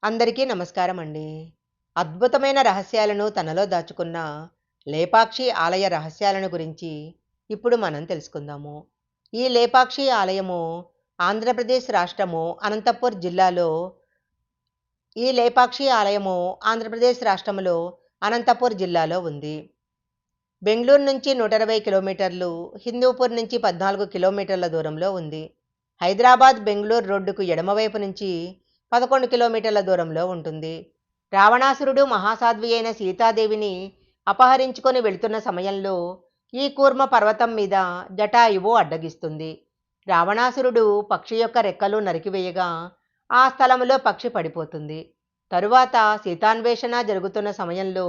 అందరికీ నమస్కారం అండి. అద్భుతమైన రహస్యాలను తనలో దాచుకున్న లేపాక్షి ఆలయ రహస్యాలను గురించి ఇప్పుడు మనం తెలుసుకుందాము. ఈ లేపాక్షి ఆలయము ఆంధ్రప్రదేశ్ రాష్ట్రము అనంతపూర్ జిల్లాలో ఈ లేపాక్షి ఆలయము ఆంధ్రప్రదేశ్ రాష్ట్రములో అనంతపూర్ జిల్లాలో ఉంది. బెంగుళూరు నుంచి 120 కిలోమీటర్లు, హిందూపూర్ నుంచి 14 కిలోమీటర్ల దూరంలో ఉంది. హైదరాబాద్ బెంగుళూరు రోడ్డుకు ఎడమవైపు నుంచి 11 కిలోమీటర్ల దూరంలో ఉంటుంది. రావణాసురుడు మహాసాధ్వి అయిన సీతాదేవిని అపహరించుకొని వెళుతున్న సమయంలో ఈ కూర్మ పర్వతం మీద జటాయువు అడ్డగిస్తుంది. రావణాసురుడు పక్షి యొక్క రెక్కలు నరికివేయగా ఆ స్థలంలో పక్షి పడిపోతుంది. తరువాత సీతాన్వేషణ జరుగుతున్న సమయంలో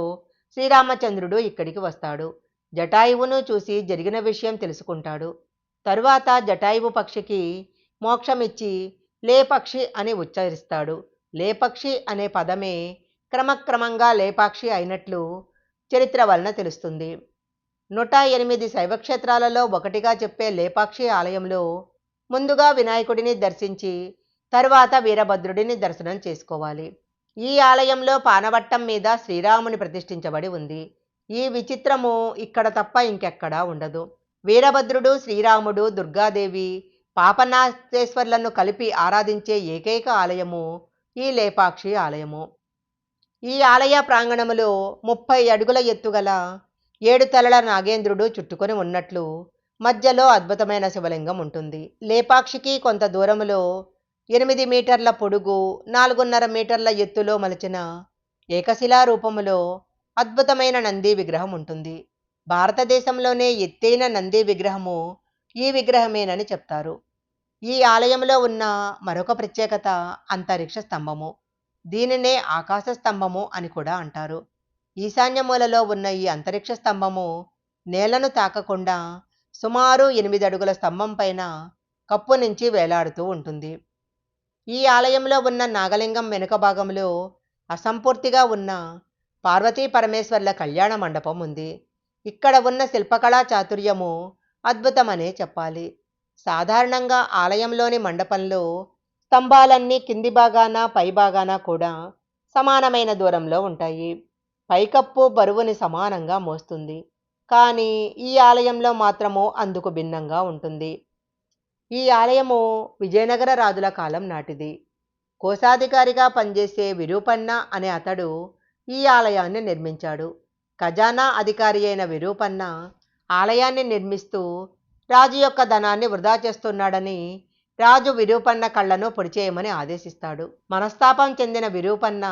శ్రీరామచంద్రుడు ఇక్కడికి వస్తాడు. జటాయువును చూసి జరిగిన విషయం తెలుసుకుంటాడు. తరువాత జటాయువు పక్షికి మోక్షమిచ్చి లేపక్షి అని ఉచ్చరిస్తాడు. లేపక్షి అనే పదమే క్రమక్రమంగా లేపాక్షి అయినట్లు చరిత్ర వలన తెలుస్తుంది. 108 శైవక్షేత్రాలలో ఒకటిగా చెప్పే లేపాక్షి ఆలయంలో ముందుగా వినాయకుడిని దర్శించి తరువాత వీరభద్రుడిని దర్శనం చేసుకోవాలి. ఈ ఆలయంలో పానవట్టం మీద శ్రీరాముని ప్రతిష్ఠించబడి ఉంది. ఈ విచిత్రము ఇక్కడ తప్ప ఇంకెక్కడా ఉండదు. వీరభద్రుడు, శ్రీరాముడు, దుర్గాదేవి, పాపనాశేశ్వర్లను కలిపి ఆరాధించే ఏకైక ఆలయము ఈ లేపాక్షి ఆలయము. ఈ ఆలయ ప్రాంగణములో 30 అడుగుల ఎత్తుగల 7 తలల నాగేంద్రుడు చుట్టుకొని ఉన్నట్లు మధ్యలో అద్భుతమైన శివలింగం ఉంటుంది. లేపాక్షికి కొంత దూరములో 8 మీటర్ల పొడుగు, 4.5 మీటర్ల ఎత్తులో మలిచిన ఏకశిలా రూపములో అద్భుతమైన నంది విగ్రహం ఉంటుంది. భారతదేశంలోనే ఎత్తైన నంది విగ్రహము ఈ విగ్రహమేనని చెప్తారు. ఈ ఆలయంలో ఉన్న మరొక ప్రత్యేకత అంతరిక్ష స్తంభము. దీనినే ఆకాశ స్తంభము అని కూడా అంటారు. ఈశాన్య మూలలో ఉన్న ఈ అంతరిక్ష స్తంభము నేలను తాకకుండా సుమారు 8 అడుగుల స్తంభం పైన కప్పు నుంచి వేలాడుతూ ఉంటుంది. ఈ ఆలయంలో ఉన్న నాగలింగం వెనుక భాగంలో అసంపూర్తిగా ఉన్న పార్వతీ పరమేశ్వర్ల కళ్యాణ మండపం ఉంది. ఇక్కడ ఉన్న శిల్పకళా చాతుర్యము అద్భుతమనే చెప్పాలి. సాధారణంగా ఆలయంలోని మండపంలో స్తంభాలన్నీ కింది భాగాన పై భాగాన కూడా సమానమైన దూరంలో ఉంటాయి. పైకప్పు బరువుని సమానంగా మోస్తుంది. కానీ ఈ ఆలయంలో మాత్రము అందుకు భిన్నంగా ఉంటుంది. ఈ ఆలయము విజయనగర రాజుల కాలం నాటిది. కోశాధికారిగా పనిచేసే విరూపన్న అనే అతడు ఈ ఆలయాన్ని నిర్మించాడు. ఖజానా అధికారి అయిన విరూపన్న ఆలయాన్ని నిర్మిస్తూ రాజు యొక్క ధనాన్ని వృధా చేస్తున్నాడని రాజు విరూపన్న కళ్ళను పొడిచేయమని ఆదేశిస్తాడు. మనస్తాపం చెందిన విరూపన్న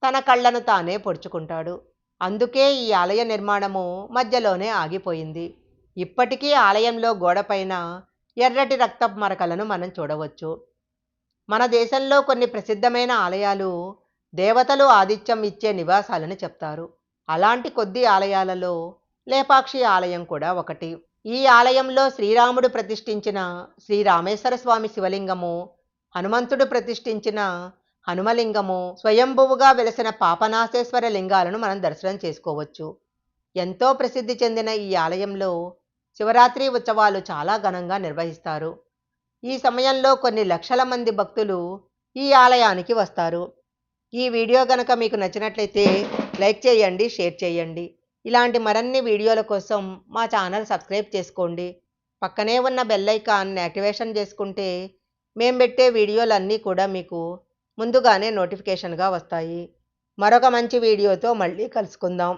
తన కళ్ళను తానే పొడుచుకుంటాడు. అందుకే ఈ ఆలయ నిర్మాణము మధ్యలోనే ఆగిపోయింది. ఇప్పటికీ ఆలయంలో గోడపైన ఎర్రటి రక్తపు మరకలను మనం చూడవచ్చు. మన దేశంలో కొన్ని ప్రసిద్ధమైన ఆలయాలు దేవతలు ఆతిథ్యం ఇచ్చే నివాసాలని చెప్తారు. అలాంటి కొద్ది ఆలయాలలో లేపాక్షి ఆలయం కూడా ఒకటి. ఈ ఆలయంలో శ్రీరాముడు ప్రతిష్ఠించిన శ్రీరామేశ్వర స్వామి శివలింగము, హనుమంతుడు ప్రతిష్ఠించిన హనుమలింగము, స్వయంభువుగా వెలసిన పాపనాశేశ్వర లింగాలను మనం దర్శనం చేసుకోవచ్చు. ఎంతో ప్రసిద్ధి చెందిన ఈ ఆలయంలో శివరాత్రి ఉత్సవాలు చాలా ఘనంగా నిర్వహిస్తారు. ఈ సమయంలో కొన్ని లక్షల మంది భక్తులు ఈ ఆలయానికి వస్తారు. ఈ వీడియో గనక మీకు నచ్చినట్లయితే లైక్ చేయండి, షేర్ చేయండి. ఇలాంటి మరిన్ని వీడియోల కోసం మా ఛానల్ సబ్స్క్రైబ్ చేసుకోండి. పక్కనే ఉన్న బెల్ ఐకాన్ యాక్టివేషన్ చేసుకుంటే మేము పెట్టే వీడియోలన్నీ కూడా మీకు ముందుగానే నోటిఫికేషన్గా వస్తాయి. మరొక మంచి వీడియోతో మళ్ళీ కలుసుకుందాం.